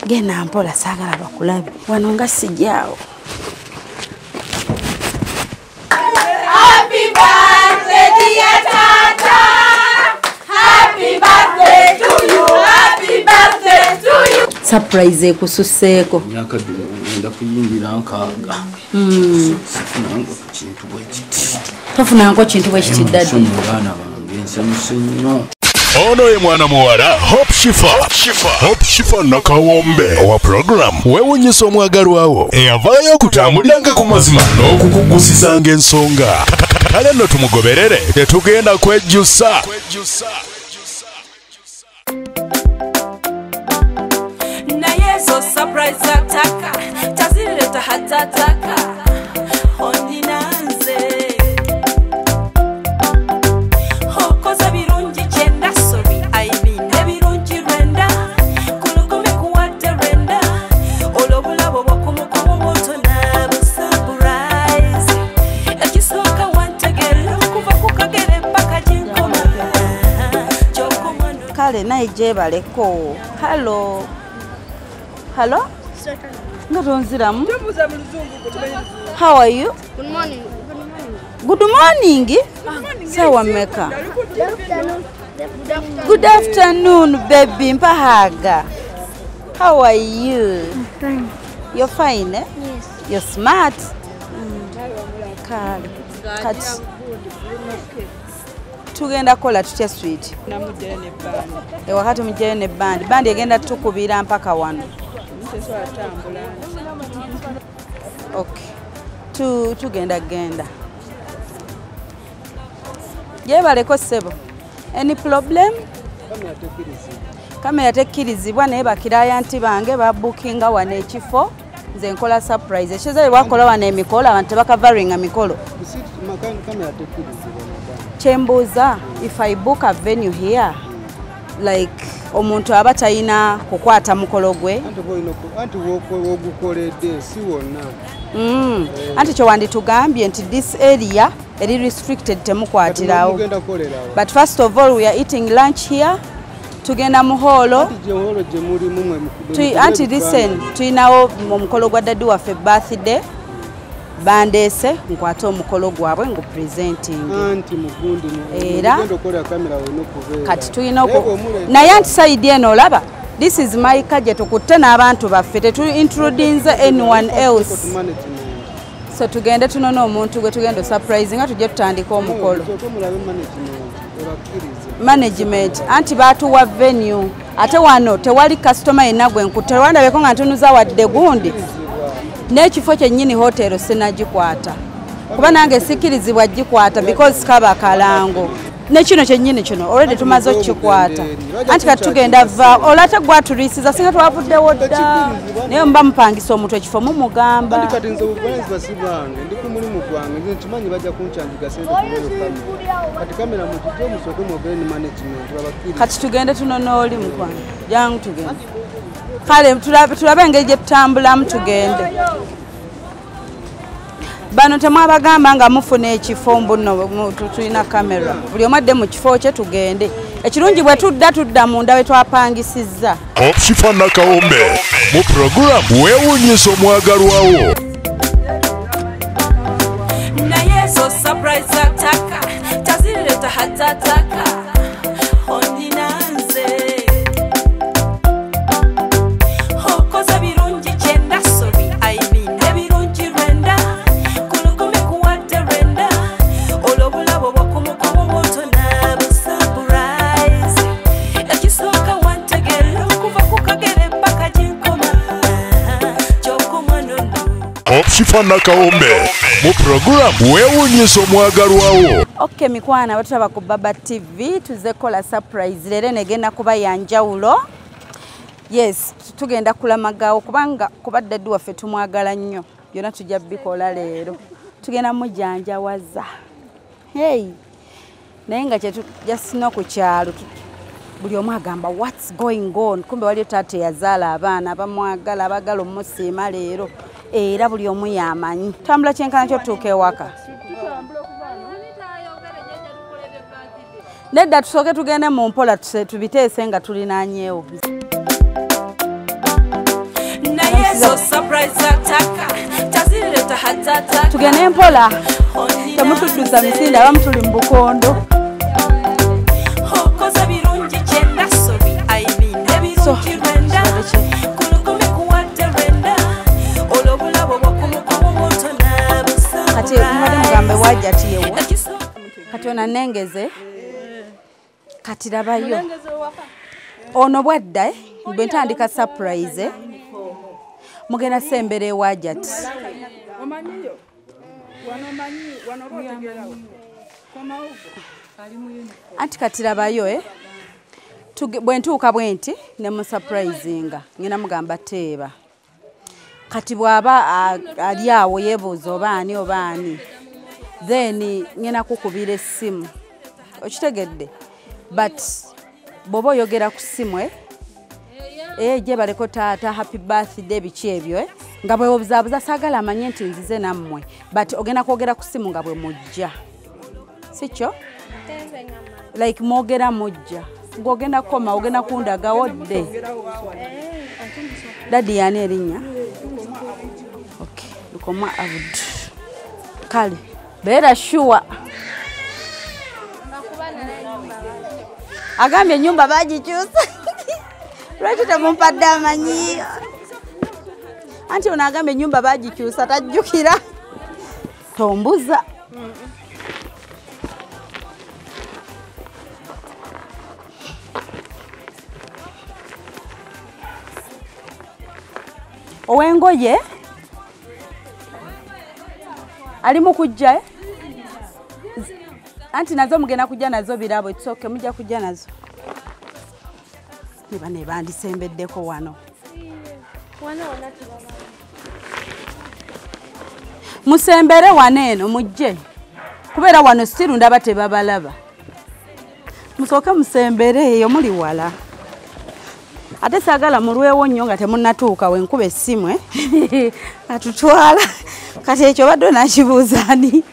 Genda mpola saagala bakulabe. Wano nga sijjaawo. Happy birthday, dear Taata. Happy birthday to you. Happy birthday to you. Surprise ekususeeko. Myaka enda kuyingira nkaaga. Sifunanga kintu bwe kiti. Tofunanko kintu bwe kiti ddadi. Omwana bange nsanyuse nnyo. Ono ye mwana muwala Hope Shifa Nakawombe owa program weewunyisa omwagalwawo eyavaayo okutambuliranga ku mazima n'okukugusizanga ensonga. Kale nno tumugoberere tetugenda kwejjusa. Naye zo surprise ataka tazileta hatataka ondinanze hokoza birungi kyenda sorry I mean ebirungi rwenda kulukumi kuwadde rwenda olobulabo bwakumukumu bwotona busurprise ekisooka wantegera kuva ku kagere paka jinkoma kyokumano Kale naye gyebaleko. Hello? Nga tonziramu? How are you? Good morning. Good morning. Sawa mmeka? Good afternoon, baby. Mpahaga. How are you? I'm fine. You're fine, eh? Yes. You're smart. Kale. Kati. Tugenda kola tutya sweet. Wakati mujjayo ne bandi. Bandi egenda tukubira mpaka wano. Okay. Tugenda. Yebaleko ssebo. Any problem? Kamera tekkirizibwa naye bakirayanti bange babukinga wano ekifo. Nze nkola surprise. Ekizo bakola wano emikolo abantu tebakavaringa mikolo. Chembuza, if I book a venue here, like omuntu aba tayina kukwata mukolo gwe. Anti kyo wanditugambye nti this area eri restricted temukwatirawo. But first of all we are eating lunch here. Tugenda mu holo. Anti listen, tuyinawo omukolo gwa daddy waffe birthday. Bandese nkwate omukolo gwabwe ngo presenting. Era kati tuyina naye anti side eno olaba. This is my kaje tukutte n'abantu baffe tetu introduce anyone else. So tugende tunona omuntu gwe tugenda surprise nga tujje tutandika omukolo. Management anti batuwa venue ate wano tewali customer yenna gwe nkutte wandabeko nga ntunuza wadde gundi. N'ekifo kyennyini hotel sinagikwata kuba nange sikirizibwa gikwata because kaba kalango nekino kyennyini kino already tumaze okukikwata anti kati tugenda va olate gwaturisiza singa twavuddewo dda naye mba mupangisa omuntu ekifo mumugamba kati tugende tunona oli mukwana jangu tugende kale tulabe engeri gye tutambulamu tugende. Bano temwabagamba nga mufuna ekifo mbuno tulina kamera. Buli omu adde mu kifo kye tugende. Ekirungi bwe tudda munda we twapangisizza. Shifa Nakawombe mu program weewunyisa omwagalwawo. Naye zo surprise ataka tazileta hatataka ondinanze hokoza birungi kyenda sorry I mean ebirungi rwenda kulukumi kuwadde rwenda olobulabo bwakumukumu bwotona busurprise ekisooka wantegera kuva ku kagere paka jinkoma kyokumanono. Shifa Nakawombe mu program weewunyisa omwagalwawo. Okay mikwana batulaba ku Baba TV tuze kola surprise lero negenda kuba yanjawulo. Yes, tugenda kulamagawo kubanga kubadde daddy waffe tumwagala nnyo. Byonna tujja bikola leero. Tugenda mujanjawaza. Hey. Naye nga kye tujja ku kyalo. Buli omu agamba what's going on? Kumbe wali taata yazaala abaana abamwagala abagala omusiima leero. Era buli omu yamanyi. Tambula kyenkana kyo tuuka ewaka. Nedda tusooke tugende mu mpola tubiteese nga tulinaanyeewo. tugende mpola temutudduza misinde abamu tuli mu bukondo kati mubadde mugambe wajja tiyewo kati ona nengeze kati labayo ono bwadda bwe ntandika surprise mugenda sembere ewajati anti kati labayo bwe ntuuka bwe nti ne musurprisinga ngenda mugamba teeba kati bw'aba ali awo yeebuuza oba ani then ngenda kukubira essimu okitegedde but bw'oba oyogera ku ssimu gye baleko taata happy birthday biki ebyo nga bwe obuzaabuza saagala amanye nti nzize nammwe but ogenda kwogera ku ssimu nga bwe mujja sikyo like mwogera mujja ng'ogenda kukoma ogenda kundaga wodde dadi yani erinnya okay lukoma abud kale beera sure agambye ennyumba bagikyusa lwaki temumpadde amanyi anti ono agambye ennyumba bagikyusa tajjukira tombuza owengoye ali mu kujja anti nazo mugenda kujja nazo birabo kitsoke mujja kujja nazo niba ne bandisembeddeko wano musembere waneeno mujje kubeera wano stiru ndaba tebabalaba musooke musembere eyo muli wala ate saagala mulwewo nnyo nga temunnatuuka wenkuba essimu atutwala kati ekyo badde onakibuuzaani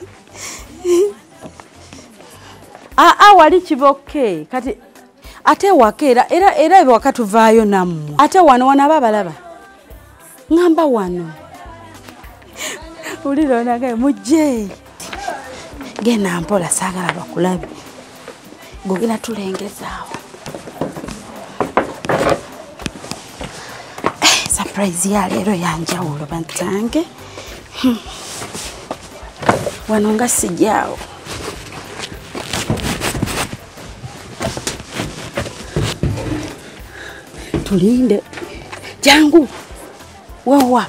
wali kibokke kati ate waka era ewaka tuvaayo nammwe ate wano aba balaba ngamba wano ulira onagaye mujje genda mpola saagala bakulabe gogenda tulengezaawo surprise ya leero yanjawulo bantange wano nga sijjaawo tulinde jangu wawa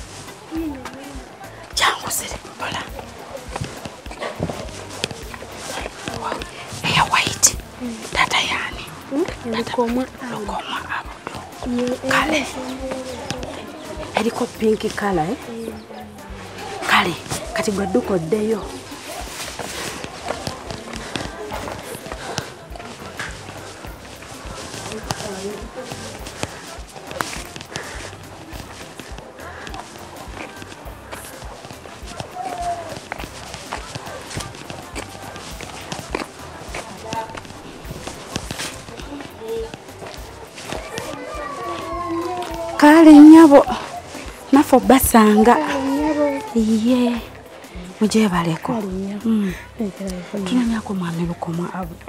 jangu sire bola eya white tata yani lokoma kale eriko pink color kale kati gwaddukoddeyo kale nyabo nafo basanga iye muje baleko tunanyako mwami lukoma abudu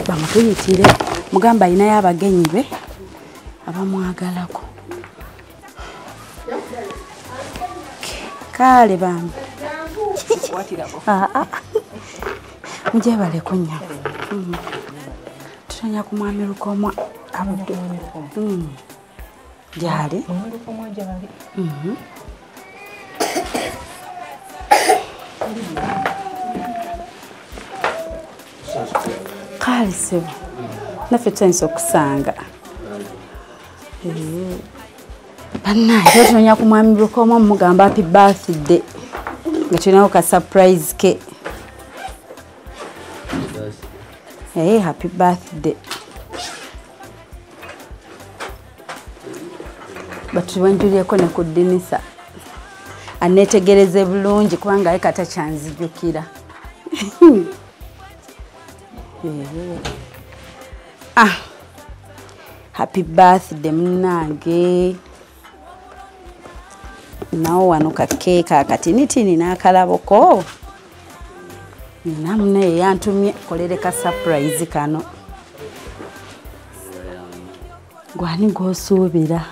bamutuyitire mugamba ina y'abagenyi be abamwagalako kale bambi muje baleko nyabo tunanyako mwami lukoma abudu jali kale sebo naffe tuyinza okusanga bannange tunanya ku mwami lukoma mugamba happy birthday nga tulinawo ka surprise ke happy birthday batuwenjulyeko ne ku ddinisa aneetegereze bulungi kubanga aye kata kyanzijukira Happy birthday munange. Nawo wano kakeeka akatinitini n'akalaboko. Namune yantumye kolere ka surprise kano. Gwani gosuubira.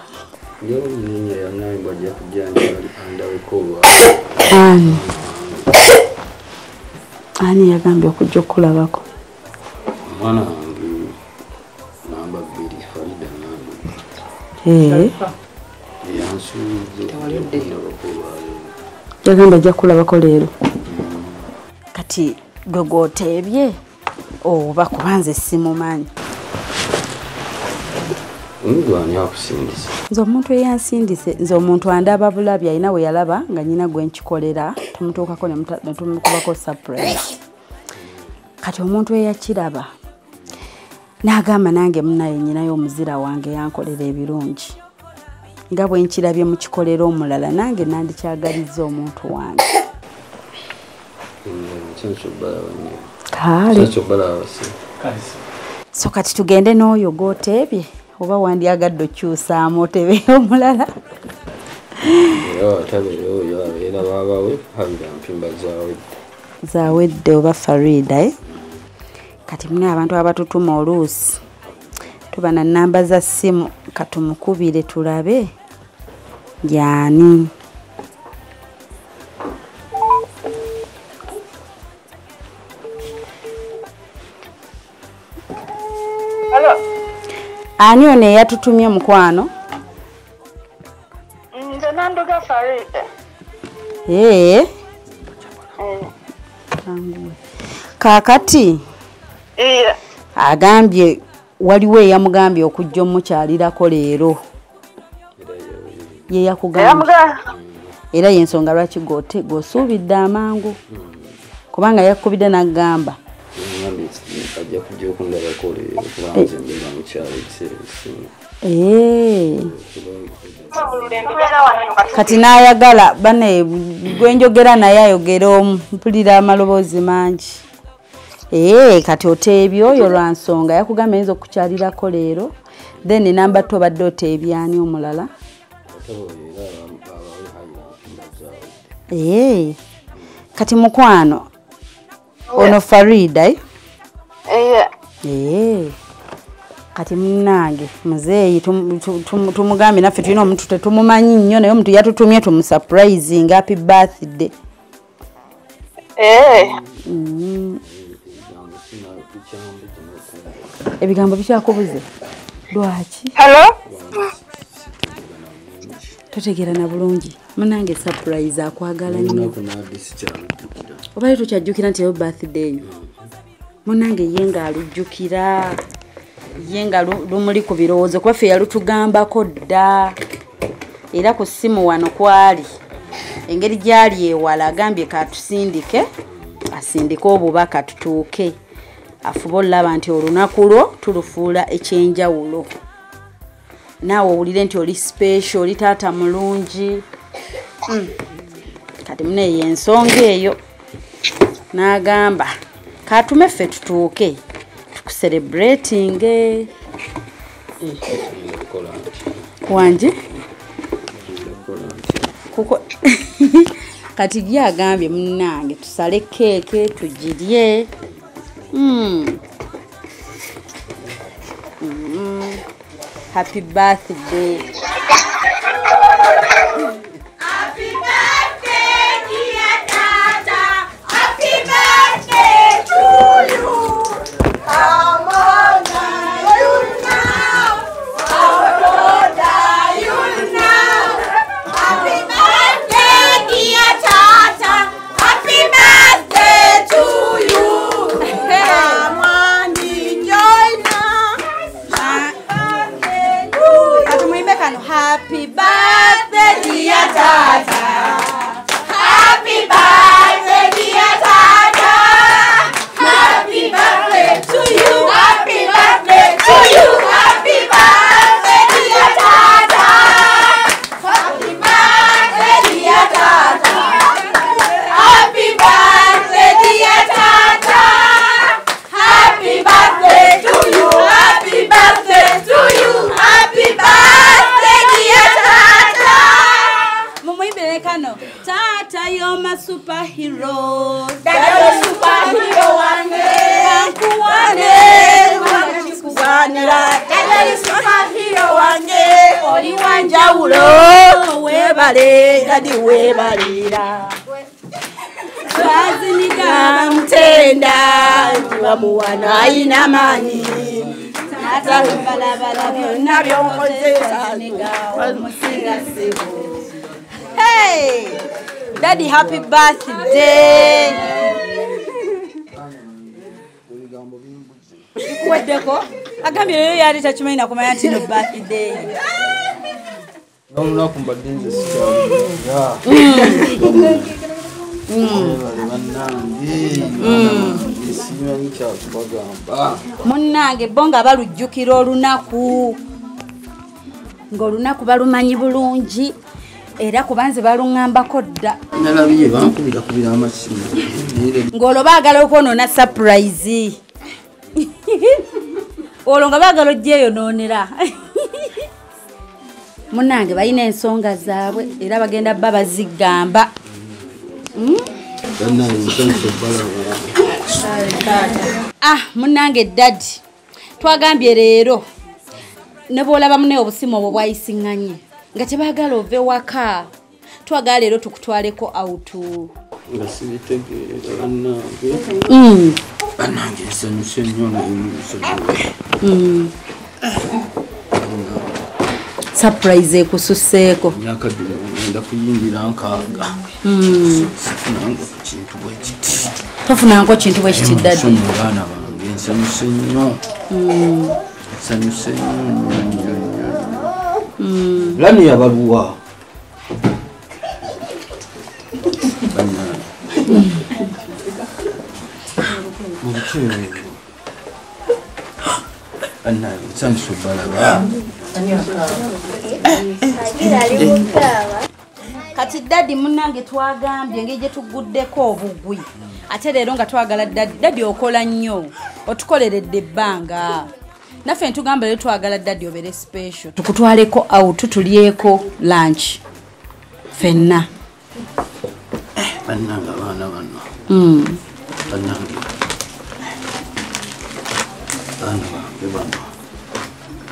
Ani yagambye okujja okulabako. Mwana wange namba 2 Faridah nange. Yagamba ajja kulabako leero. Kati gwe gw'oteebye oba kubanze simumanyi. Ngwani akusindise. Nze omuntu eyansindise, nze omuntu andaba bulabi alina we yalaba nga nnyina gwe nkikolera tumutuukako ne tumukubako surprise. Kati omuntu eyakiraba n'agamba nange munnaye nnyinayo omuzira wange yankolera ebirungi. Nga bwe nkirabye mu kikolera omulala nange nandikyagaliza omuntu wange. So kati tugende n'oyo gw'oteebye oba wandyagadde okyusaamu otebe omulala. Zawedde oba Faridah. Kati muna abantu abatutuma oluusi tuba na namba za ssimu katumukubire tulabe yani. Hello. Ani ono eyatutumye mukwano? Nze nanduga Faridah. Kakati Iya. agambye waliwo eyamugambye okujja omukyalirako leero. Ye yakugambye. Era yensonga lwaki gwosuubidde amangu. Kubanga yakubidde n'agamba. Kati n'ayagala bane gwenjogera naye ayogera omu mpulira amaloboozi mangi. Kati oteebye oyo lwa nsonga yakugamba ayinza okukyalirako leero. Then namba tobadde oteebyani omulala. Kati mukwano ono Faridah. Kati munange muzeeyi tumugambe naffe tulina omuntu tetumumanyi nnyo naye omuntu yatutumye tumusurprising happy birthday. Ebigambo bikyakubuze lwaki? Hello. Totegeera na bulungi munange surprise akwagala nnyo. Oba tukyajjukira nti yo birthday yo munange ye nga alujjukira ye nga lumuli ku birowoozo kuba ffe yalutugambako dda era ku ssimu wano kwali engeri gyali ewala agambye katusindike asindike obubaka tutuuke afuba olaba nti olunaku lwo tulufuula ekyenjawulo naawe owulire nti oli special oli taata mulungi. Kati mune yensonga eyo n'agamba katume ffe tutuuke tukucelebrating wangi kuko kati gyagambye munange tusale keeke tugirye. Happy birthday. Happy birthday, dear Taata. Happy birthday to you. How old are you now? How old are you now? Happy birthday, dear Taata. Happy birthday to you. Come on, enjoy now. Happy birthday, dear Taata. Happy birthday, dear Taata. Happy birthday to you. Happy birthday to you. Happy birthday, dear Taata. Happy birthday, dear Taata. Happy birthday, dear Taata. Happy birthday to you. Happy birthday to you. Daddy superhero wange oli wanjawulo webale Daddy webalira Twaziniga mtenda wamuwana ina manyi Taata balabala byonna by'okoze wamusinga sibo. Hey Daddy, happy birthday. Weddeko agambye leero yali takimanyi nakumanya nti no birthday. Naona kumbadde nze munnange bo nga balujjukira olunaku ng'olunaku balumanyi bulungi era kubanze baluŋŋambako dda nalabye bankubira amasimu ng'olwo baagala okwonoona surprise olwo nga baagala ojjeeyonoonera munnange balina ensonga zaabwe era bagenda bba bazigamba munnange Daddy twagambye leero ne bw'olaba mune obusimu obwo bwayisiŋŋanye nga tebaagala ove waka twagala leero tukutwaleko autu nga sibitegeera bannange nsanyuse nnyo nayemusonyiwe surprise ekususseeko myaka gino ngenda kuyingira nkaaga sifunanga ku kintu bwe kiti tofunanko kintu bwe kiti Daddy nsonyi baana bange nsanyuse nnyo nsanyuse nnyo lani yabaluwa nsanyuse balaba kati Daddy munnange twagambye engeri gye tuguddeko obugwi ate leero nga twagala Daddy okola nnyo otukoleredde ebbanga naffe ntugamba leero twagala Daddy obere special tukutwaleko out tulyeko lunch fenna bannange abaana bano bannange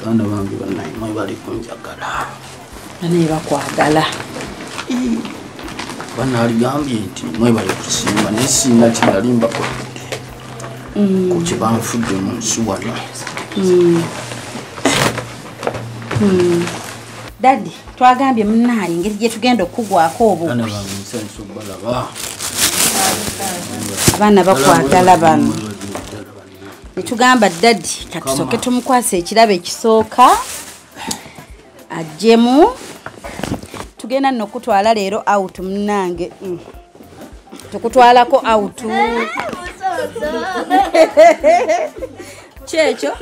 baana bange banaye bali kunjagala naye bakwagala banaligambye nti mwebale kusiima naye siina kinali mbakoledde ku kyebanfudde mu nsi wano Daddy twagambye munnaye engeri gye tugenda okugwako obwo baana bange nsanyusa okubalaba abaana bakwagala bano netugamba Daddy katusooke tumukwasa ekirabo ekisooka ajjemu tugenda nno okutwala leero out munnange tukutwalako out kyekyo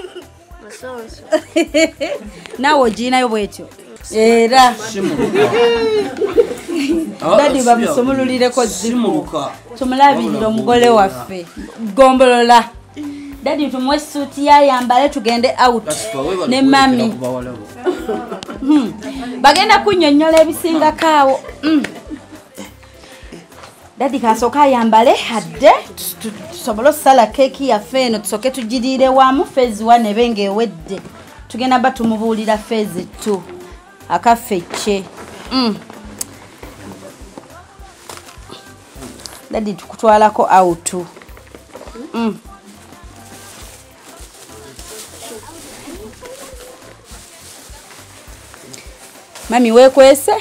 naawe ogiinayo bwetyo era Daddy bamusumululireko zimu tumulabirire omugole waffe gombolola Daddy tumuwe suuti yayambale tugende out ne mami bagenda kunnyonnyola ebisingako awo Daddy kasooka ayambale adde tusobole okusala keeki yaffe eno tusooke tugiriire wamu phase 1 ebe ng'ewedde tugenda ba tumubuulira phase 2 akaffe kye Daddy tukutwalako out mami wekwese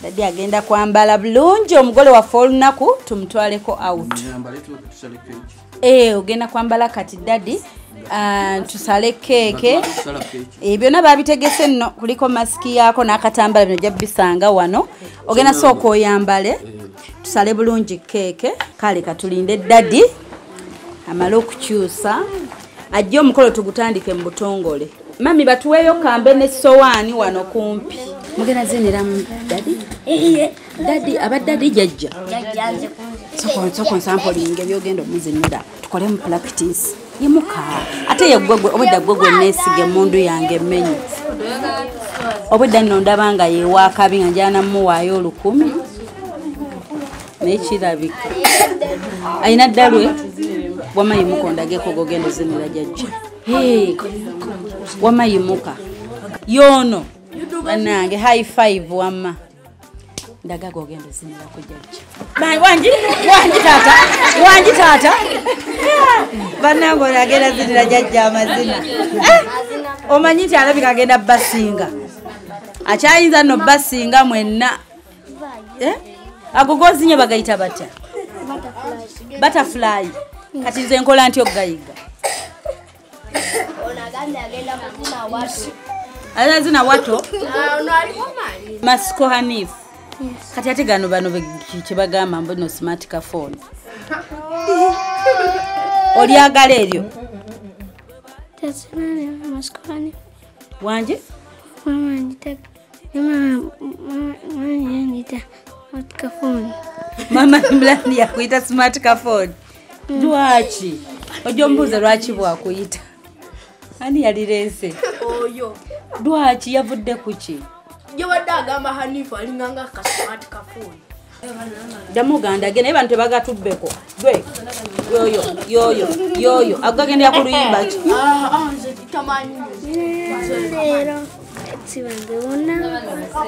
Daddy agenda kwambala bulungi omugole waffe olunaku tumutwaleko out ogenda kwambala kati Daddy tusale keeke byonna babitegese nno kuliko masiki yaako n'akatambala bino jabisanga wano ogenda sooka oyambale tusale bulungi keeke kale katulinde Daddy amale okukyusa ajja omukolo tugutandike mu butongole mami batuweeyo kambe n'essowaani wano kumpi mugenda zinira mu Daddy Daddy abadde jajja soko nsampolinga ebyogenda omuzinira tukole mu practice yimuka ate yeggwegwe obudda gwegwe neesige mundu yange emmenyi obudda nno ndabanga yewaakabi nga njana muwaayo 1000 naye kirabika ayina ddalwe wamayimuka ondageko gogendo zinira jajja wamayimuka yono banange high five wama ndaga gogendo zinira ku jajja wanji tata banange ondagenda zinira jajja amazina omanyi nti alabika agenda basinga akyayinza no basinga mwenna agogozinye bagayita batya butterfly kati nze nkola ntyo gayiga azina wato masiko hanifu kati ate gano bano kyebagamba mbono smart phone olyagala eryo wanje mama mlani yakuyita smart phone lwaki ojo mbuuza lwaki bwakuyita ani yalirese oyo lwaki yavudde kuki yobadde agamba hanifu alinganga ka smart phone jamuganda agenda naye bantu tebagatubbeko gwe yoyo agagendera ku luyimba ki nze tamanyi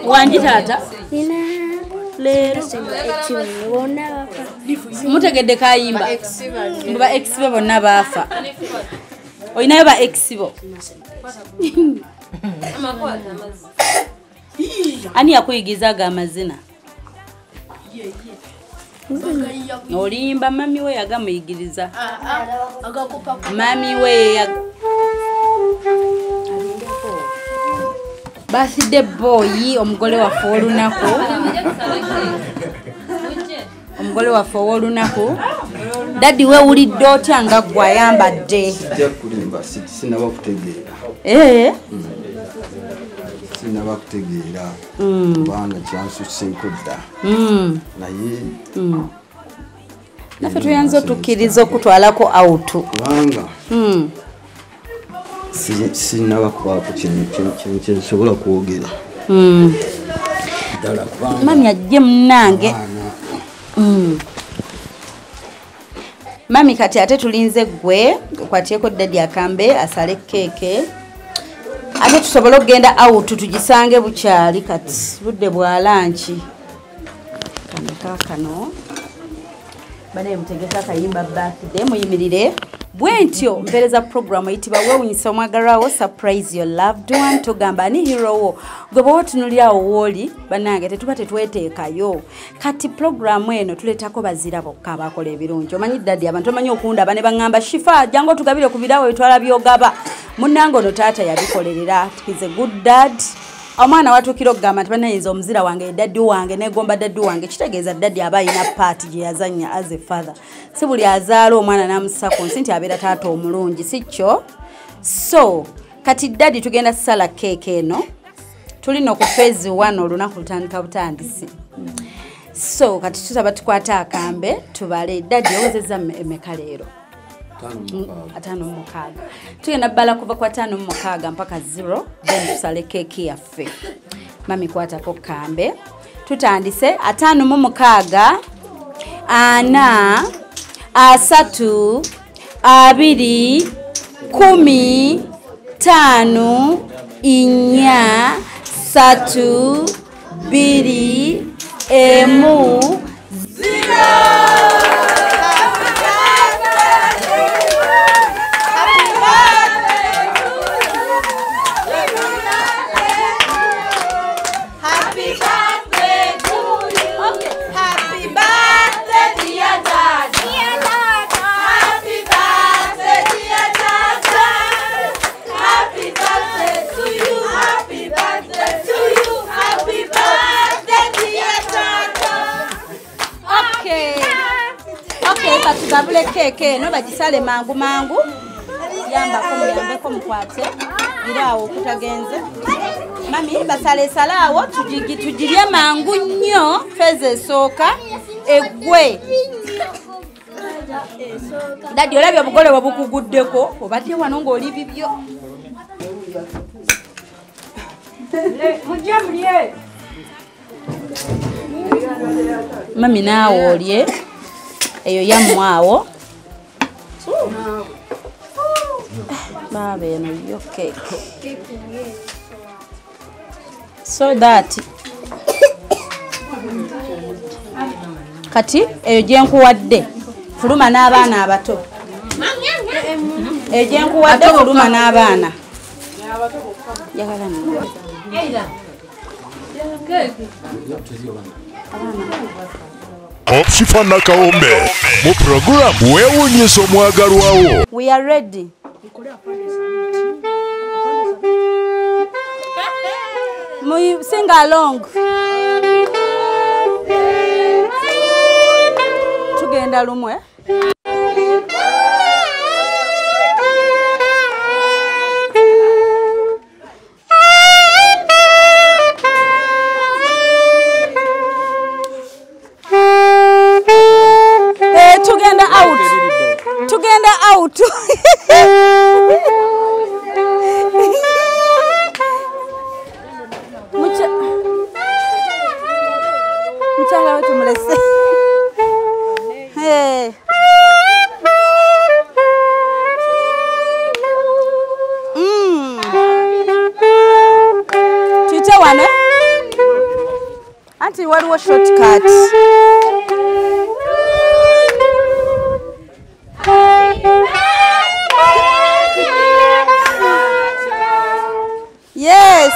wanji taata leero mutegedde kayimba ba exibo bonna baafa olinayo ba exibo ani yakuyigizaga amazina olimba mami we yagamuyigiriza mami we birthday boy omugole waffe olunaku omugole waffe ow'olunaku daddi wewulidde otya nga gwe ayambadde sinaba kutegeera sinaba kutegeera kubanga kyansuseeko dda naye naffe tuyanza otukkiriza okutwalako autu kubanga sinaba kubaako kyensobola kwogera ddala kubanga mami ajje munange mami kati ate tulinze gwe okwatyeko daddi akambe asale keeke ate tusobole okugenda autu tugisange bukyali kati budde bwa lanchi kano bane mutegeka kayimba birthday muyimirire bwentyo mpereza program eyitibwa weewunyisa omwagalwawo surprise your loved one tugamba ni hero wo gwe bwe tunulirawo wooli bannange tetuba tetweteekayo kati programu eno tuleetako bazira bokka abakola ebirungi omanyi daddi abantu bamanyi okundaba ne baŋŋamba shifa jangu otugabire ku birawo etwala byogaba munnange ono taata yabikolerera is a good dad omwana watuukira okugamba nti bannayinza omuzira wange daddi wange negomba daddi wange kitegeeza daddi aba alina paati gye yazannya as a father si buli azaala omwana n'amussa ku nsi nti abeera taata omulungi si kyo so kati daddi tugenda sala keeke eno tulina ku phase 1 olunaku lutandika butandisi so kati tusaba tukwate akambe tubale daddi owezezza emeka leero 5 tugenda bbala kuva kwa 5 mpaka 0 then tusale keeki yaffe mami kwatako kambe tutandise 5 4 3 2 1 5 4 3 2 1 tugabule keeke eno bagisale mangu mangu yambako mukwate iraawo okutagenze mami basale salaawo tugirye mangu nnyo feze esooka eggwe daddi olabye obugole bwe bukuguddeko obadde wano ng'oli bibyo mami naawe olye eyo yammwawo Baba eno yo cake. So that kati eyo gye nkuwadde fuluma n'abaana abato. Eyo gye nkuwadde fuluma n'abaana. Yagala nnyo. Opshifa Nakawombe mu program weewuunyisa omwagalwawo. We are ready. Sing along. Tugenda lumwe. Tugenda out. Tugenda out. Mchala wetu mlese. Hey. Tuite wane? Anti waliwo shortcut. Yes.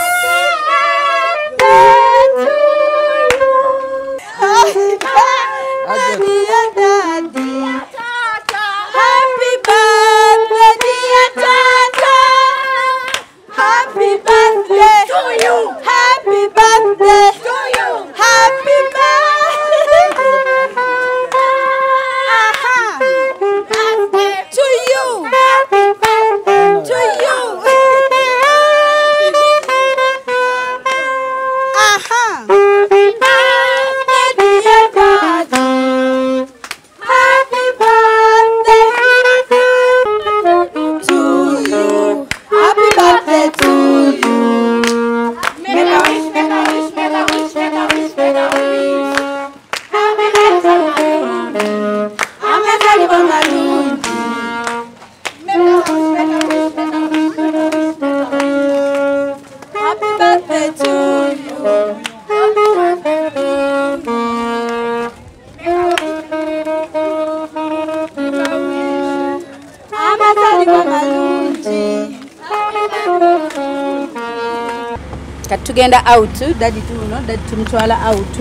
Tugenda out, daddy tuno, daddy tumutwala out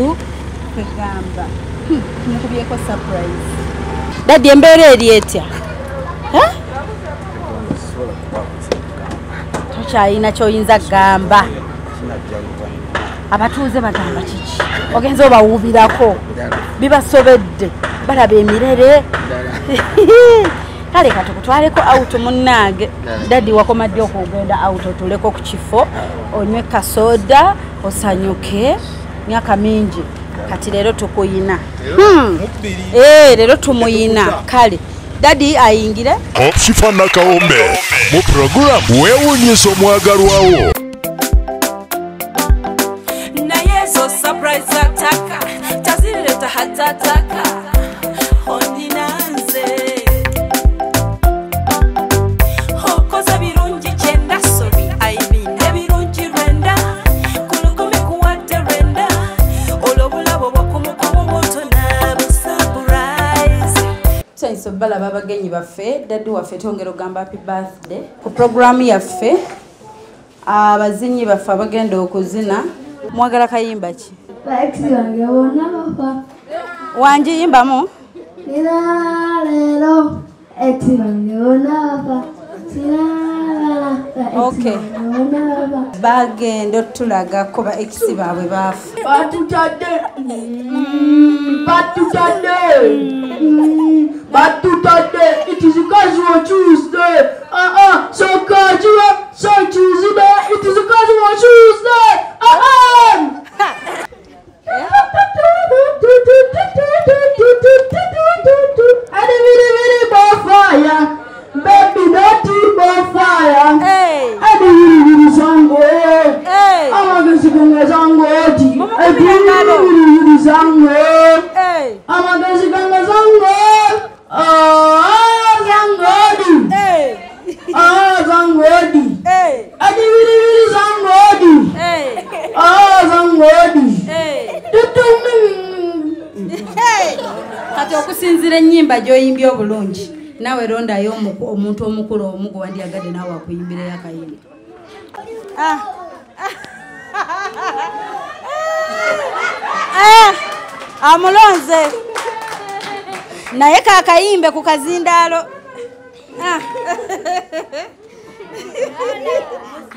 kwegamba. Mukubyeko surprise. Daddy embeera eri etya? Ha? Tokyayina kyoyinza gamba. Abatuuze bagamba kiki? Ogenza obawuubirako. Bibasobedde. Balaba emirere. Kale katukutwaleko out munnange. Daddy wakomadde okugenda out otuleko ku kifo onywe kasoda osanyuke myaka mingi kati lero tukuyina. Lero tumuyina. Kale Daddy ayingire. Opshifa Nakawombe mu program weewuunyisa omwagalwawo. Naye zo surprise ataka tazireta hatataka ondinanze hokoza birungi kyenda sobi aibinde birungi rwenda kulukumi kuwadde rwenda olobulabo bwakumukomo moto na surprise. Thanks bala babagenyi baffe Daddy waffe tongero gamba happy birthday ku program yaffe. Abazinyi baffe abagenda okuzina mwagala kayimba ki? Wanji yimbamu? Okay. Bagenda otulagako ba ex baabwe baafa. Batutade, it is a casual Tuesday. So casual, so Tuesday, it is a casual Tuesday. And a bonfire, baby, dirty bonfire. Hey. And a zango. Hey. I'm a zango. Zango. Hey. I'm a zango. Oh, zango. okusinzira ennyimba gy'oyimbye obulungi naawe rondayo omuntu omukulu omu gwe wandyagadde naawe akuyimbirayo akayimba. Amulonze naye kakayimbe ku kazindaalo.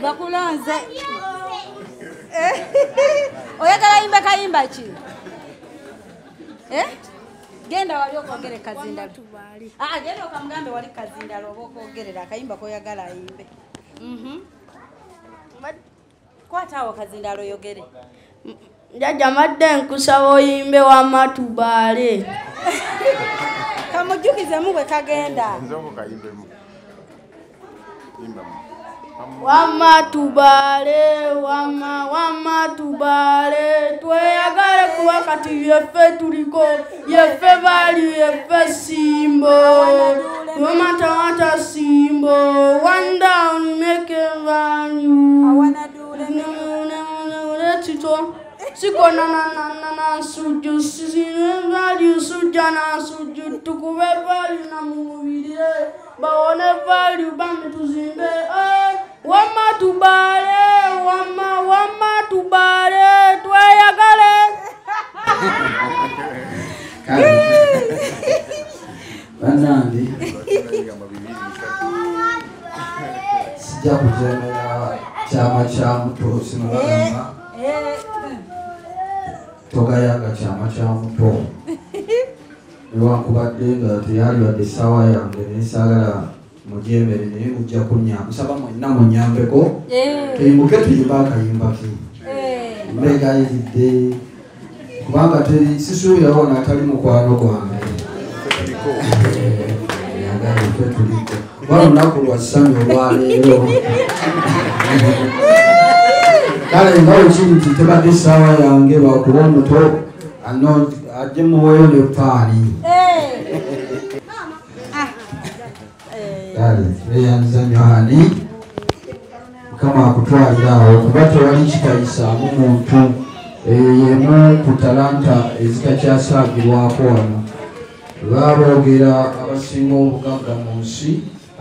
Bakulonze oyagala yimbe kayimba ki? Genda wali okwogere kazindaalo. Genda okamugambe wali kazindaalo oba okwogerera akayimba koyagala ayimbe. Kwataawo kazindaalo oyogere. Jjajja madde nkusaba oyimbe wamatubaale. Kamujjukizemu bwe kagenda. Wamatubaale, wamatubaale, tweyagale kuba kati yeffe tuliko, yeffe bali, yeffe simbo. Wamata simbo, one down, make a value. Sikona na suju, sisine value, sujana suju, tukube value na mubile, bawone value, bami tuzimbe, Wamatubale, wamatubale, tweyagale. Banandi sijja kujemera kyama kya muto simugamba togayanga kyama kya muto newankubadde nga teyali wadde essaawa yange nesaagala mujemere naye mujja kunyamba nsaba mwenna munyambeko tuyimuke tuyimba akayimba ke mbegayiridde kubanga sisuubirawo natali mukwano gwange yagala ffe tuliko kuba lunaku lwa ssanyu olwaleero kale nga wekiri nti tebadde essaawa yange lwakuba omuto ajje muweeyo ne paani kale eyanziza nnyo hani mukama akutwalira awo kuba tewali kitayisaamu muntu yemu ku talanta ezitakyasaagirwako wano baboogera abasinga obugagga mu nsi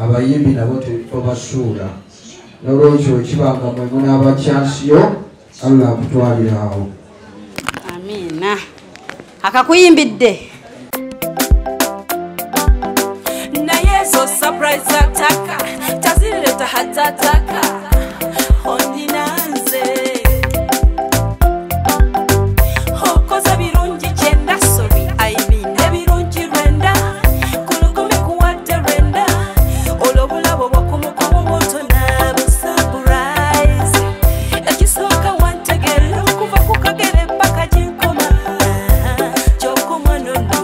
abayimbi nabo tebasuula n'olwekyo kibanga mwemu n'abakyansiyo Allah akutwalira awo. Amiina. Akakuyimbidde naye zo surprise ataka tazileta hatataka ondinanze okoza birungi kyenda sorry I mean ebirungi rwenda kulukumi kuwadde rwenda olwobulabo bwakumukomo bwotona busurprise ekisooka wantegera okuva ku kagere paka ginkoma kyokumwanono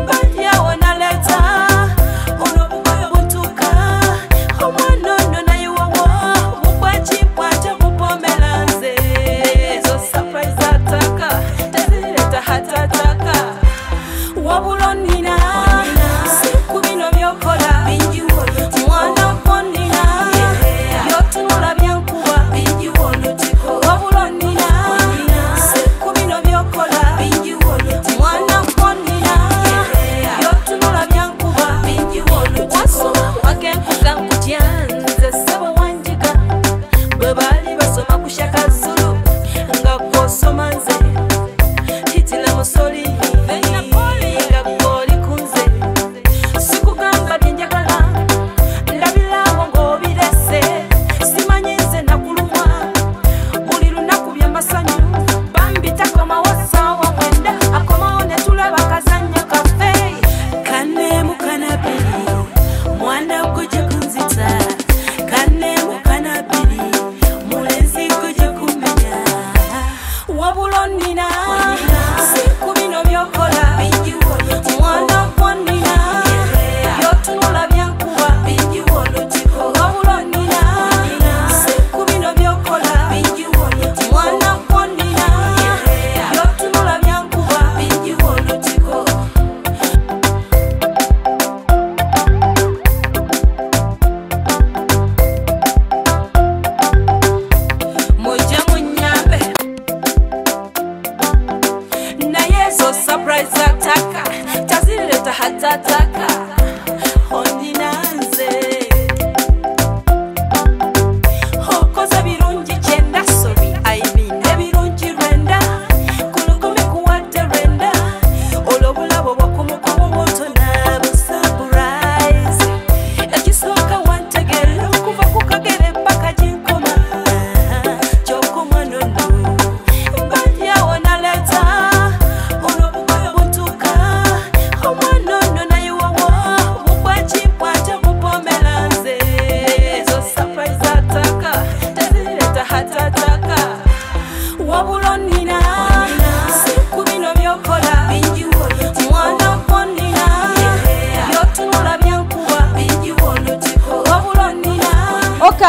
mbadyawo naleta olwobugoyo butuuka omwanono naye wawa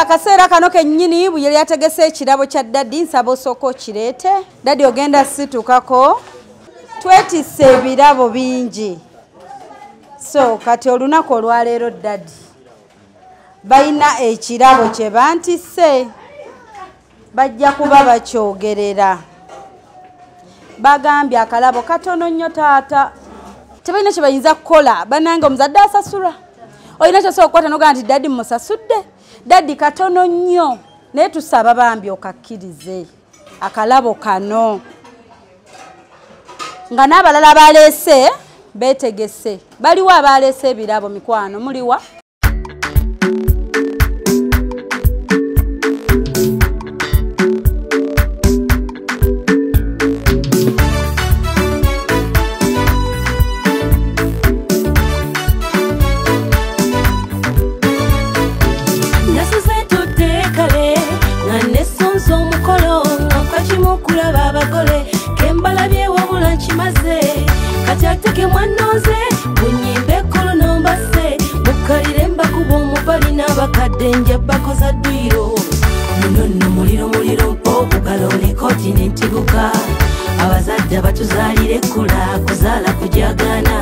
akaseera kano kennyini bwe yali ategese ekirabo kya daddi nsaba osooka okireete daddi ogenda situkako twetisse ebirabo bingi so kati olunaku olwaleero daddi balina ekirabo kye bantisse bajja kuba bakyogerera bagambye akalabo katono nnyo taata tebalina kye bayinza kukola banange omuzadde asasula olina kyosobola okukwata nogaa nti daddi musasudde daddi katono nnyo naye tusaba bambi okakkirize akalabo kano nga n'abalala baleese beetegese baliwo abaleese ebirabo mikwano muliwa Ateke mwanoze bunyimbe kolo nombase mukalire mbakuba omubali n'abakadde njabba koza ddwiro munono muliro okugalole kontinenti buka abazadde batuzaalire kula kuzaala kujagana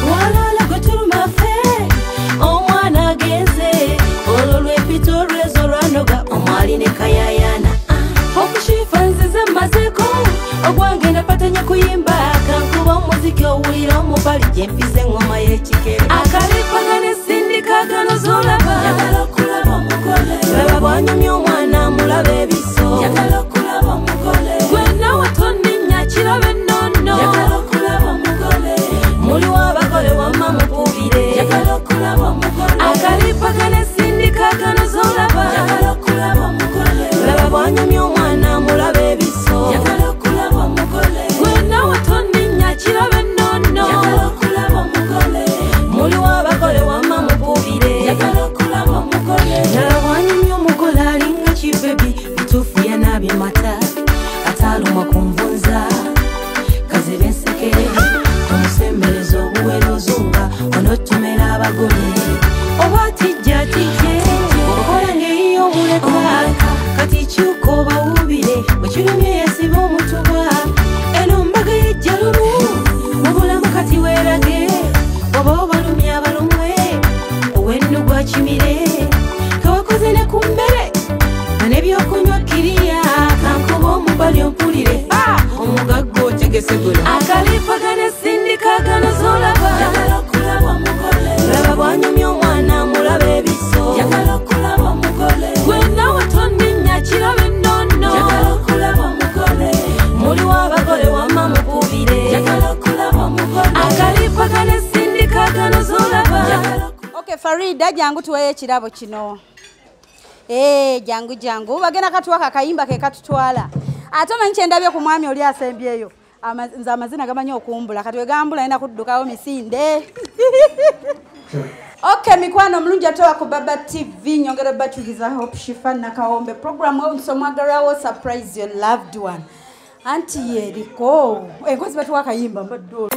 walala gwe tulumafe omwana agenze olwo lwempito olwezo lwanoga omwali ne kayayana okushifa nzize mazeko ogwange napatanya kuyimba kankuba omuziki owulira omubali gyempize engoma y'ekikere akalipagane sindikagano zolaba yagala okulaba omugole baba bwanyumya omwana mulaba ebiso yagala okulaba omugole gwenawe tonninya kiraba ennono yagala okulaba omugole muliwo abagole wamma mukubire yagala okulaba omugole akalipagane sindikagano zolaba yagala okulaba omugole baba bwanyumya omwana mulaba ebiso yagala okulaba omugole gwenawe tonninya kiraba ennono yagala okulaba omugole muliwo abagole wamma mukubire yagala okulaba omugole nala bwanyumya omugole alinga kibebi bituufu yanaabye mata ataalumwa ku nvunza kazebe ensekere omusembereza obuwera ozunga onotomera abagole oba tijja tijje okola ngeri y'obuleka kati kyuka obawubire bwekirumye yesiba omutuba eno mbaga yejjalumu mubulamu kati weerage oba obalumye abalumwe owennu gwa kimire kewakoze ne ku mmere n'ebyokunywa kiriya kankuba omubali ompulire omugagga otegese guno akalipagane sindikagano zolaba yagala okulaba omugole laba bwanyumya omwana mulaba ebiso yagala okulaba omugole gwenawe tonninya kiraba ennono yagala okulaba omugole muliwo abagole wamma mukubire yagala okulaba omugole akalipagane sindikagano zolaba okay Faridah jangu tuweyo ekirabo kino jangu bagenda katuwa kakayimba ke katutwala ate omanyi kyendabye ku mwami oli asembyeyo nze amazina gamanyi okumbula kati wegambula enda kuddukawo misinde okay mikwano mulungi atowa ku Baba TV nyongera batugiza Hope Shifa Nakawombe program we nsomwagalawo surprise your loved one anti yeriko enkozi batuwa kayimba mbaddo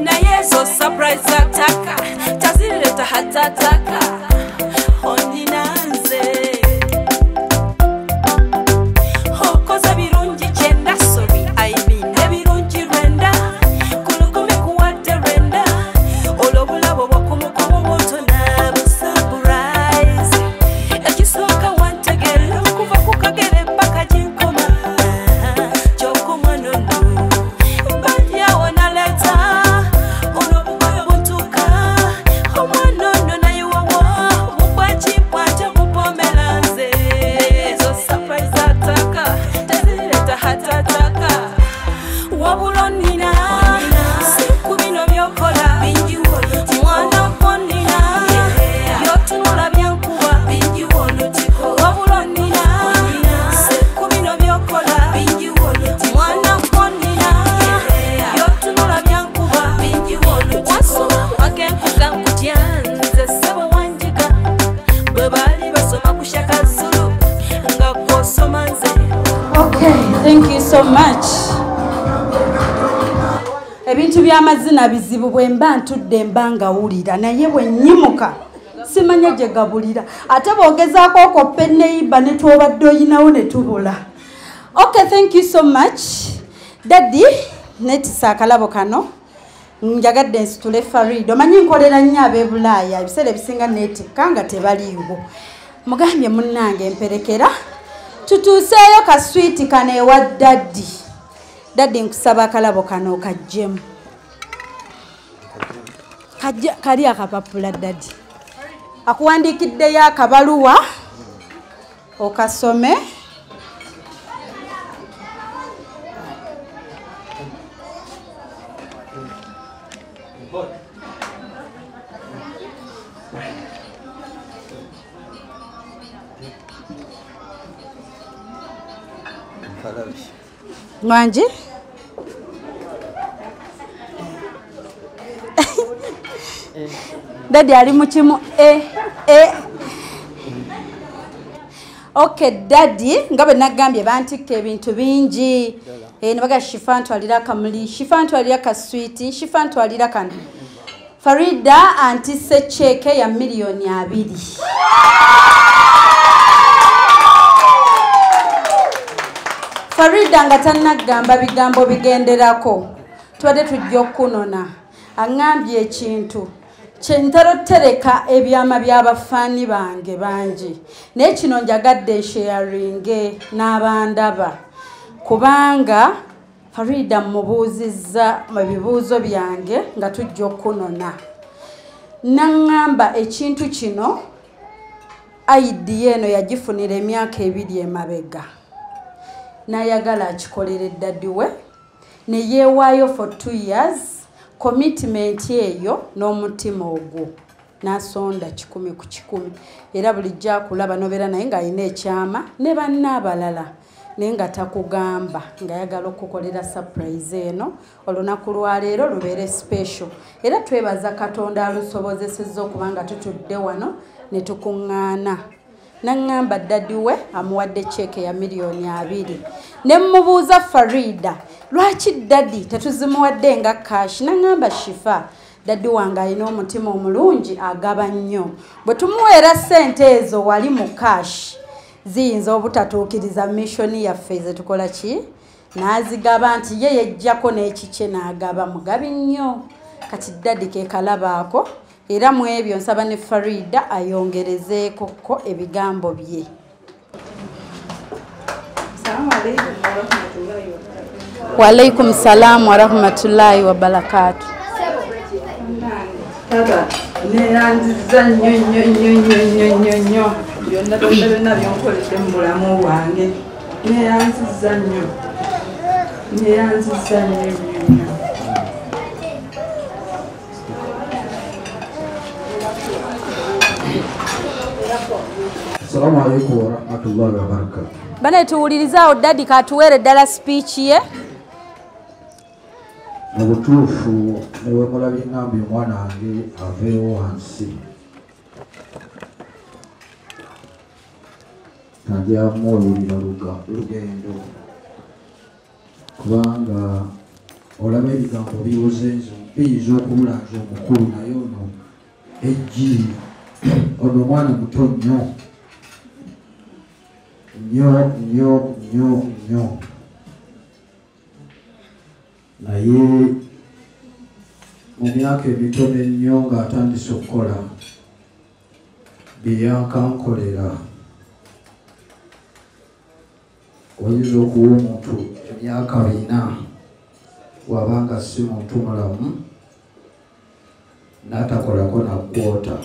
na yeso surprise ataka tazileta hatataka ondinanze hokoza birungi kyenda sobi aibine birungi rwenda kulukume kuwadde rwenda olobulabo bwakumukomo bwotona busurprise ekisooka wantegera kuva ku kagere mpaka ginkoma kyokumwanono mbadyawo naleta olobubwayo buntuka omwanono nayiwawo mubwakimpwata mupomelanze ezo surprise ataka tezireta hatataka wabulonina siku bino byokola mwana ponina byotunula byankuba wabulonina siku bino byokola mwana ponina byotunula byankuba wasoma wagenkuga nkutyanze sebo wanjiga bwe baali basoma kushaka zulu nga kwosoma nze okay thank you so much ebintu by'amazina bizibu bwe mba ntudde mba ngawulira naye bwe nnyimuka simanya gye gabulira ate bogezaako okoppa neiba ne twobadde oyinawo ne tubula. Okay, thank you so much Daddy. Netisa akalabo kano njagadde nsitule Faridah. Omanyi nkolera nnyo ab'ebulaaya ebiseera ebisinga neetikka nga tebaliiwo. Mugambye munnange mperekera tutuuseeyo kaswiti kano ewa Daddy. Daddy nkusaba akalabo kano okaggyemu. Kali akapapula Daddy. Akuwandiikiddeyo akabaluwa okasome. Mwanji Daddy ali mukimu Okay Daddy ngabe nagambye bantikka ebintu bingi nebaga shifa ntwalira akamuli, shifa ntwalira kaswiti, shifa ntwalira kano. Faridah antise cheke ya milioni 2. Faridah nga tannagamba bigambo bigenderako tubadde tujja okunona aŋŋambye ekintu kyentarotereka ebyama by'abafaani bange bangi naye kino njagadde sharinge n'abandaba kubanga Faridah mubuuzizza mu bibuuzo byange nga tujja okunona naŋŋamba ekintu kino idea eno yagifunira emyaka 2 emabega nayagala akikolere Daddy we ne yeewaayo for 2 years commitment eyo n'omutima ogwo nasonda 100 ku 100 era bulijjo akulaba nobeera naye ng'alina ekyama ne banna abalala naye nga takugamba ng'ayagala okukolera surprise eno olunaku lwaleero lubeere special era twebaza Katonda alusobozesezza okuba nga tutudde wano ne tukuŋŋaana. Naŋŋamba Daddy we amuwadde cheke ya milioni 2 ne mmubuuza Faridah lwaki Daddy tetuzimuwadde nga cash. Naŋŋamba shifa Daddy wange alina omutima omulungi agaba nnyo bwe tumuweera ssente ezo wali mu cash ziyinza obutatuukiriza missoni yaffe ze tukola ki n'azigaba nti ye yejjako n'ekikye n'agaba mugabi nnyo kati Daddy ke kalabaako era mu ebyo nsaba ne Faridah ayongerezeeko ebigambo bye. Wa alaikum salam wa rahmatullahi wa barakatuh. Taata neyanziza nnyo byonna byonna byonkoledde mu bulamu bwange neyanziza nnyo Assalamu alaikum wa rahmatullahi wa barakatuh. Bane tuwulirizaawo Daddy katuweere ddala speech ye. Mu butuufu newe mulabye ngambye omwana wange aveewo wansi najyamu olulira lugendo kubanga olaba ebigambo biwozenzo biyinza okubula nze omukulu naye ono ejji ono omwana muto nnyo naye mu myaka emitono ennyo ng'atandise okukola bye yankankolera. Oyinza okuwa omuntu emyaka 4 wabanga si muntu mulamu n'atakolako na kwota.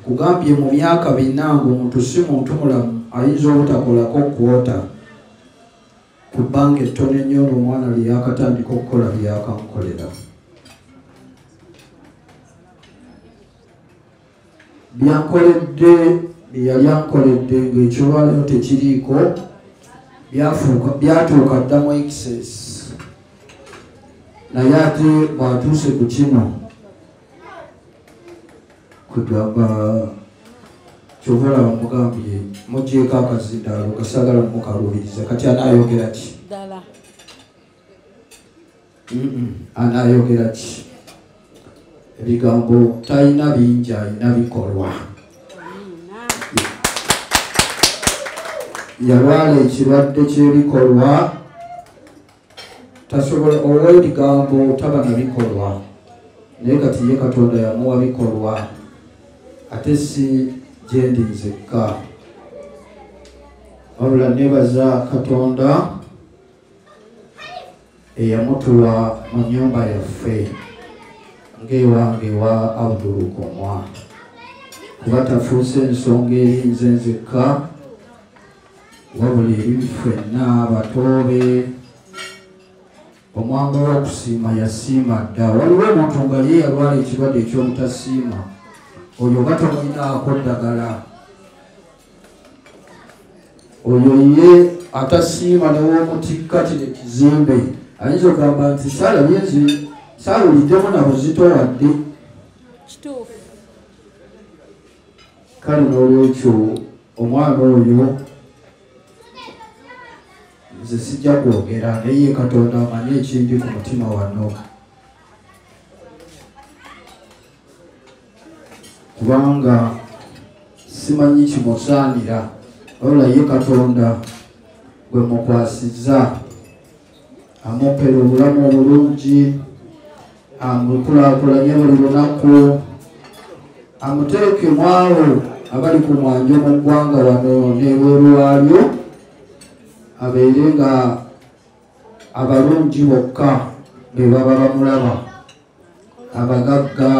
Kugambye mu myaka 4 ng'omuntu si muntu mulamu ayinza obutakolako kwota ku bbanga ettono ennyo n'omwana lye yakatandika okukola bye yakankolera. Byankoledde yali ankoledde ng'ekyolwaleero tekiriiko byatuuka dda mu excess naye ate bw'atuuse ku kino kugamba kyova olaba mugambye muggyeko akazindaalo gasagala mukalubiriza kati anaayogera ki? Anaayogera ki? ebigambo talina bingi alina bikolwa yalwala ekirwadde ky'ebikolwa tasobola ow'ebigambo taba na bikolwa naye kati ye Katonda yamuwa bikolwa ate si gyendi nzekka wabula nebaza Katonda eyamutula mu nnyumba yaffe ng'ewange wa Abdulukomwa kuba tafuuse ensonga eri nze nzekka wabula eri ffenna abatoobe omwanga w'okusiima yasiima dda waliwo omuntu nga ye yalwala ekirwadde eky'obutasiima oyo oba tomulinaako ddagala oyo ye atasiima new'omutikka kino ekizimbe ayinza okugamba nti saalwuliddemu na buzito wadde kale n'olwekyo omwana oyo nze sijja kwogera naye Katonda amanyi ekindi ku mutima wano kubanga simanyi kimusaanira wabula ye Katonda gwe mukwasizza amupera obulamu obulungi amukulaakulanye buli lunaku amuteeke mu abo abali ku mwanjo mu ggwanga wano n'ebweru waalyo abeere nga abalungi bokka be baba bamulaba abagagga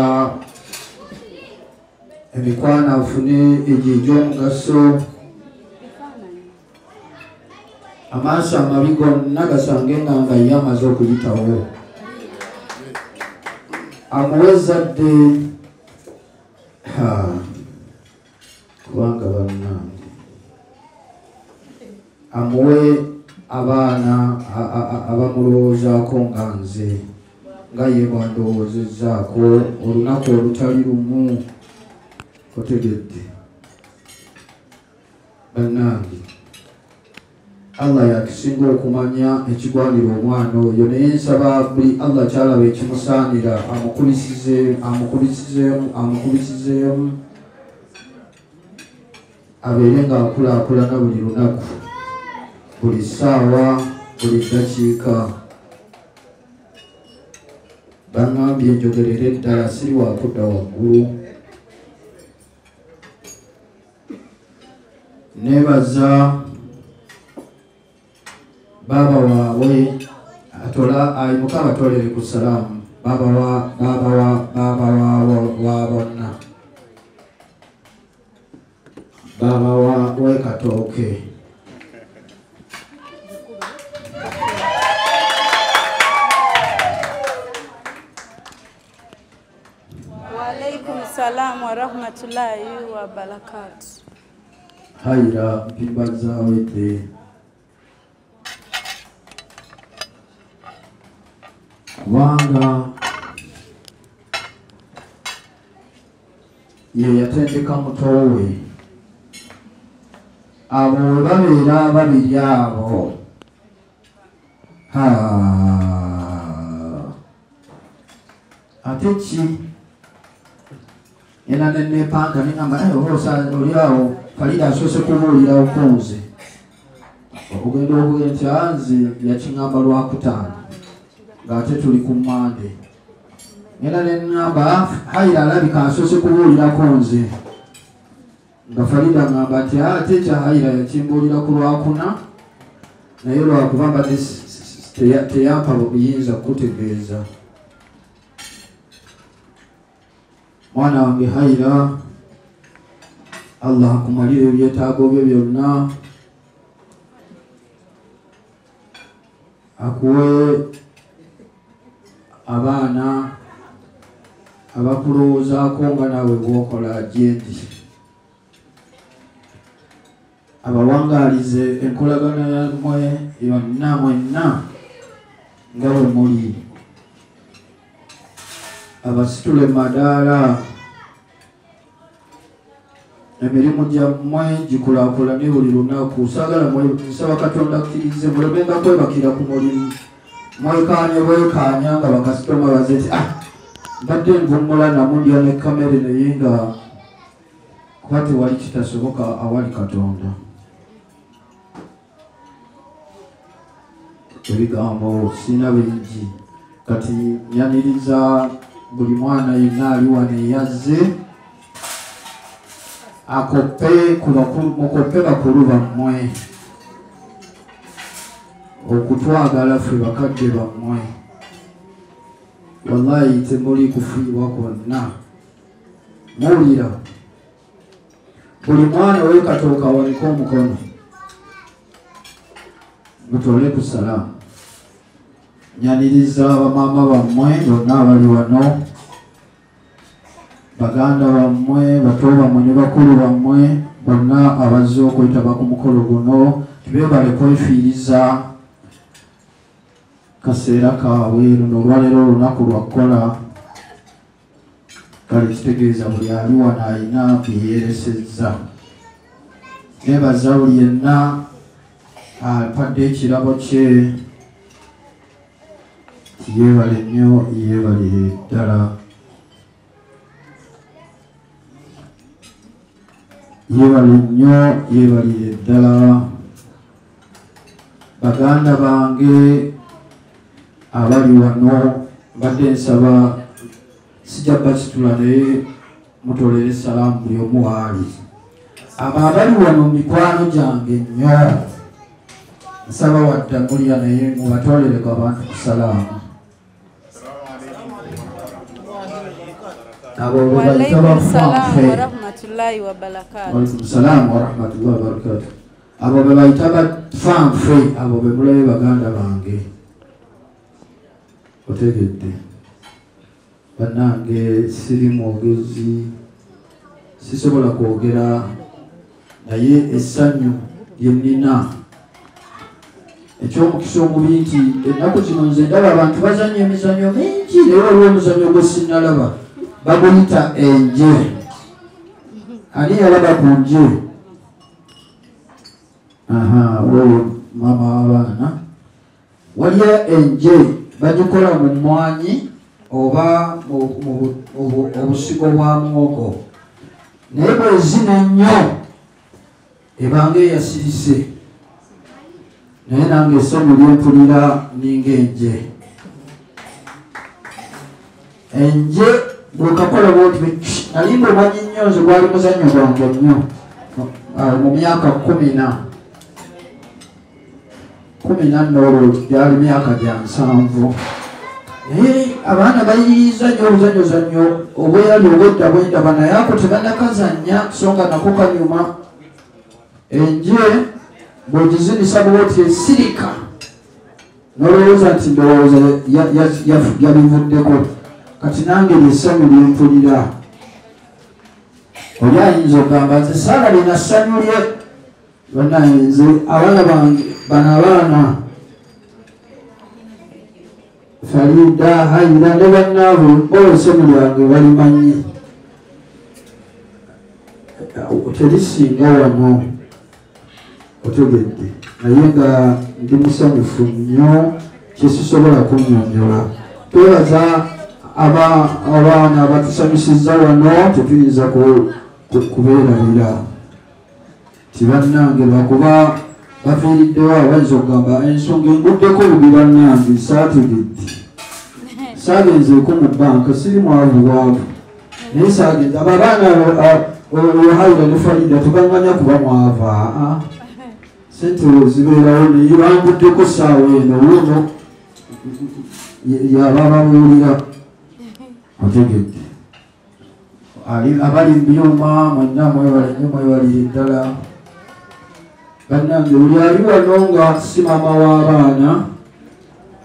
emikwano afune egyo egy'omugaso amaaso amabi gonna gasange nga ye amaze okuyitawo amuwe ezzadde kubanga bannange amuwe abaana abamulowoozaako nga nze nga ye bwandowoozezaako olunaku olutali lumu otegedde bannange Allah yakisinga okumanya ekigwanira omwana oyo naye nsaba buli Allah kyalaba ekimusaanira amukubisizeemu abeere nga akulaakulana buli lunaku buli ssaawa buli ddakiika bangambye njogerere ddala siri wakudda waggulu nebaza baba waabwe ayimuka abatolere ku salaamu baba wa bonna baba we Katooke Waalaikum salam wa rahmatullahi wa barakatuh. Haira mpimbaza wete kubanga ye yatendeka mutowe abo babeera babiri abo ate ki era nenepanga nengamba oliawo Faridah asose kubuulirawo kunze okugenda okuge nti anze yakiŋŋamba lwakutaano ng'ate tuli ku Mande era nengamba Haira alabika asose kubuulirako nze nga Faridah ngamba nti ate kya Haira yakimbuulira ku lwakuna naye lwakuba mbadde teyampa buyinza kutegeeza mwana wange Haira Allah akumalire ebyetaago bye byonna akuwe abaana abakulowoozaako nga nawe bwokola gyendi abawangaalize enkolagana yamwe yonna mwenna nga bwe muli abasitule madaala emirimu gyammwe gikulaakulane buli lunaku saagala nsaba Katonda akkirize mulemenga kwebakira ku mulimu mwekaanye bwekaanya nga bakasitoma baze ti mbadde nvumula namundya ne kamera naye nga kuba tewali kitasoboka awali Katonda. Ebigambo sina bingi kati nyaniriza buli mwana yenna ali wano eyazze mukoppe bakulu bammwe okutwagala ffe bakadde bammwe. Wallahi temuli kufiibwa kwonna. Muwulira buli mwana we Katooke awanike omukono mutole ku salaamu. Nyaniriza bamaama bammwe bonna abali wano, baganda bammwe, bato bammwe ne bakulu bammwe bonna abazze okwetaba ku mukolo guno. Tubebale kwefiiriza kaseera kaabwe. Luno olwaleero olunaku lwakkola, kale kitegeeza buli ali wano alina byeyeresezza. Nebaza buli yenna apadde ekirabo kye. Yeebale nnyo, yeebalire ddala, yeebale nnyo, yeebalire ddala. Baganda bange abali wano mbadde nsaba sijja bakitula naye mutolere salaamu buli omu waali. Abo abali wano mikwano gyange nnyo nsaba wadda mulya naye mubatwalereko abantu ku salaamu. Waalaikum salaam wa rahmatullahi wa barakatuh. Waalaikum salaam wa rahmatullahi wa barakatuh. Abo be bayita bafanfe, abo be mulabe baganda bange. Otegedde bannange siri mwogezi, sisobola kwogera naye essanyu lye nnina ekyomukisa omubi nti ennaku zino nze ndaba abantu bazannya emizannyo mingi naye waliwo omuzannyo gwe sinnalaba baguyita enje. Ani yalaba ku nje? Oyo maama w'abaana. Waliyo enje bagikola mu mmwanyi oba obusigo bwa muwogo, naye bwezina ennyo ebanga eyasirise, naye nange essanyu lyempulira ninga enje. Enje bwekakola bwoti nalimba omwanyi nnyo, nze gwali muzannyo gwange nnyo mu myaka 14 olwo gyali myaka gya 7. Naye abaana bayiyiza nnyo obuzannyo obweyali obwedda bwendaba naye ako tebannakazannya songa nako kanyuma. Enje bw'ogizinisa bwoti esirika n'olowooza nti ndowooza yalivuddeko. Kati nange lyessanyu lyempulira. Oli ayinza okugamba nti saala lina ssanyu lye. Bannanze abaana bange bano abaana Faridah, Hayira ne bannaabwe bo essanyu lyange balimanyi. Terisinga wano otegedde, naye nga ndi musanyufu nnyo kyesisobola kunnyonnyola. Twebaza abaana abatusanyusizza wano, tetuyinza kubeerabira. Tibannange lwakuba bafiiriddewo abayinza okugamba ensonga enguddeko bubi bannange saategedde. Saagenzeeko mu bbanka, siri mwavu waavu naye saagenze. Abo abaana Hayira ne Faridah tebanganya kuba mwava. Sente zibeerawo naye banguddeko saawa eno, wuno yabababuulira. Otegedde abali mbyuma mwenna mwebale nnyo, mwebalire ddala. Bannange buli ali wano nga si maama w'abaana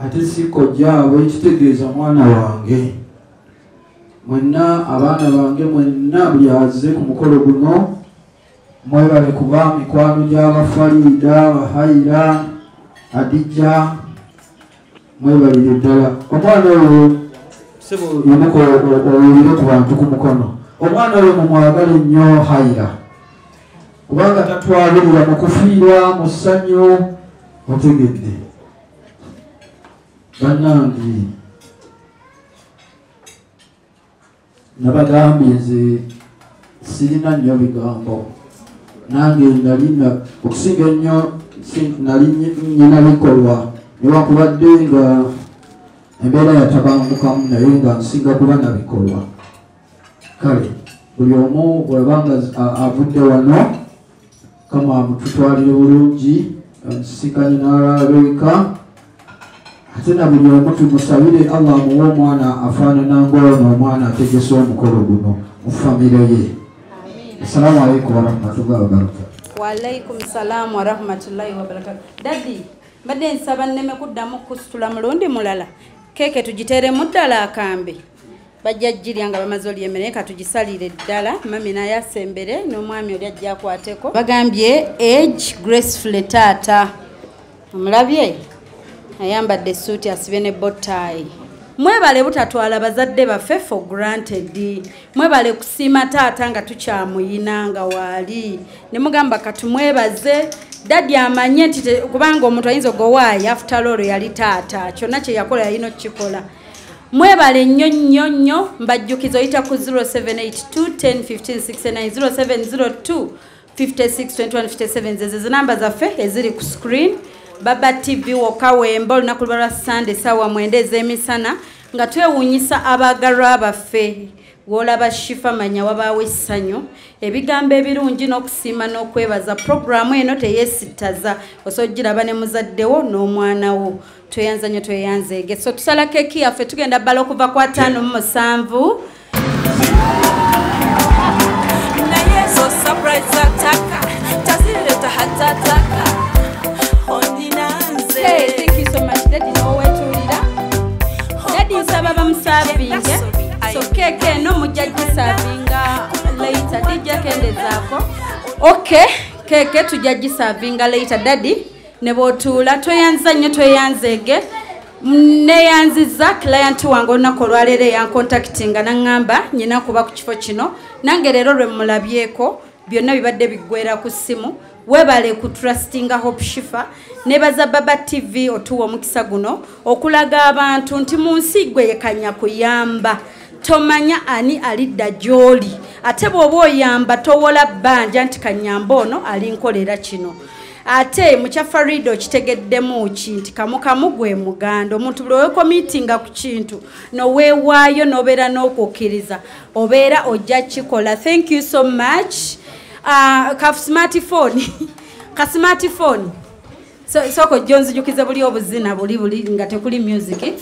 ate si kojjaabwe, kitegeeza mwana wange. Mwenna abaana bange mwenna buli azze ku mukolo guno mwebale kuba mikwano gy'Abafaridah, Bahayira, Adijja, mwebalire ddala. Omwana oyo yemuko owulire ku bantu ku mukono. Omwana oyo mumwagale nnyo Hayira, kubanga tatwalirira mu kufiirwa mu ssanyu. Otegedde bannange nabagambye nze sirina nnyo bigambo nange nalina okusinga ennyo nali nyina bikolwa newankubadde nga embeera yatabangukamu naye nga nsinga kuba na bikolwa kale buli omu bwebanga avudde wano kama amututwalire bulungi nsisikanye n'alabeeka ate na buli omu tumusabire Allah amuwe omwana afaanana ng'ono omwana ategese omukolo guno mu famire ye. Assalamu alaikum warahmatullahi wabarakatuh. Waalaikum salaam warahmatullahi wabarakatuh. Daddy, mbadde nsaba nneme kuddamu kusitula mulundi mulala keeke tugiteeremu ddala akambe bajja jjirya nga bamaze olyemmere ka tugisalire ddala mami naye asembere n'omwami oli ajja akwateko bagambye age graceful taata omulabye ayambadde suuti asibye ne botayi mwebale butatwala bazadde baffe for granted mwebale kusiima taata nga tukyamuyina nga waali ne mugamba katumwebaze dadi amanye nti kubanga omuntu ayinza ogowaayi after all yali taata kyonna kye yakola yalina okukikola mwebale nnyo nnyo nnyo mbajjukiza oyita ku 0782101569 0702562157 zezo zinamba zaffe eziri ku screen Baba TV wokawemba olunaku lwa Sunday sawa mwende ez'emisana nga twewuunyisa abagalwa baffe wolaba Shifa manya wabaawe essanyu ebigambo ebirungi n'okusiima n'okwebaza programu eno teyesittaza osojjiraba ne muzaddewo n'omwana wo tweyanza nnyo tweyanzeege so tusala keeki yaffe tugenda bbala okuva kwa 5-7 naye so surprise ataka tazireta hatataka ondinanze. Hey, thank you so much Daddy n'owetulira Daddy nsaba bamusavinge so keeke no mujjajji savinga later DJ kendezaako okay keeke tujjajji savinga later Daddy ne bootuula tweyanza nnyo tweyanzeege neyanziza client wange olunaku olwaleero yancontactinga naŋŋamba nyina kuba ku kifo kino nange leero lwe mulabyeko byonna bibadde biggwera ku ssimu webale ku trustinga Hope Shifa nebaza Baba TV otuwa omukisa guno okulaga abantu nti mu nsi gwe yekanya kuyamba tomanya ani alidda gy'oli ate bw'oba oyamba towola bbanja nti kanyamba ono alinkolera kino ate mukya Faridah okitegeddemu ki nti kamukamu gwe muganda omuntu buli weekomitinga ku kintu noweewaayo n'obeera n'okukkiriza obeera ojja kikola. Thank you so much. Ka smartphone ka smartphone soko jonzijukiza buli obuzina buli nga tekuli music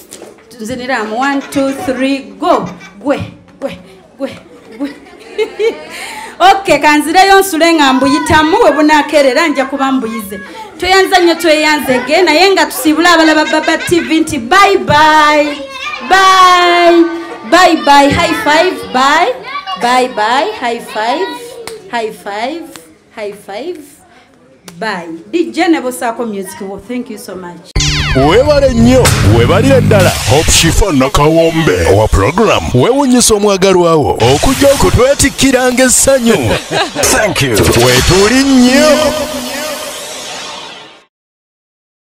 tuziniramu 1 2 3 go gwe okay kanzireyo nsule nga mbuyitamu we bunakerera nja kuba mbuyize tweyanza nnyo tweyanzege naye nga tusibula abalaba Baba TV nti bye bye bye bye bye high five bye bye bye high five high five high five bye DJ nebosaako music wo. Thank you so much. Webale nnyo webalire ddala Hope Shifa nakawombe owa program wewunyisa omwagalwawo okujja okutwetikkiranga essanyu. Thank you. Wetuli nnyo.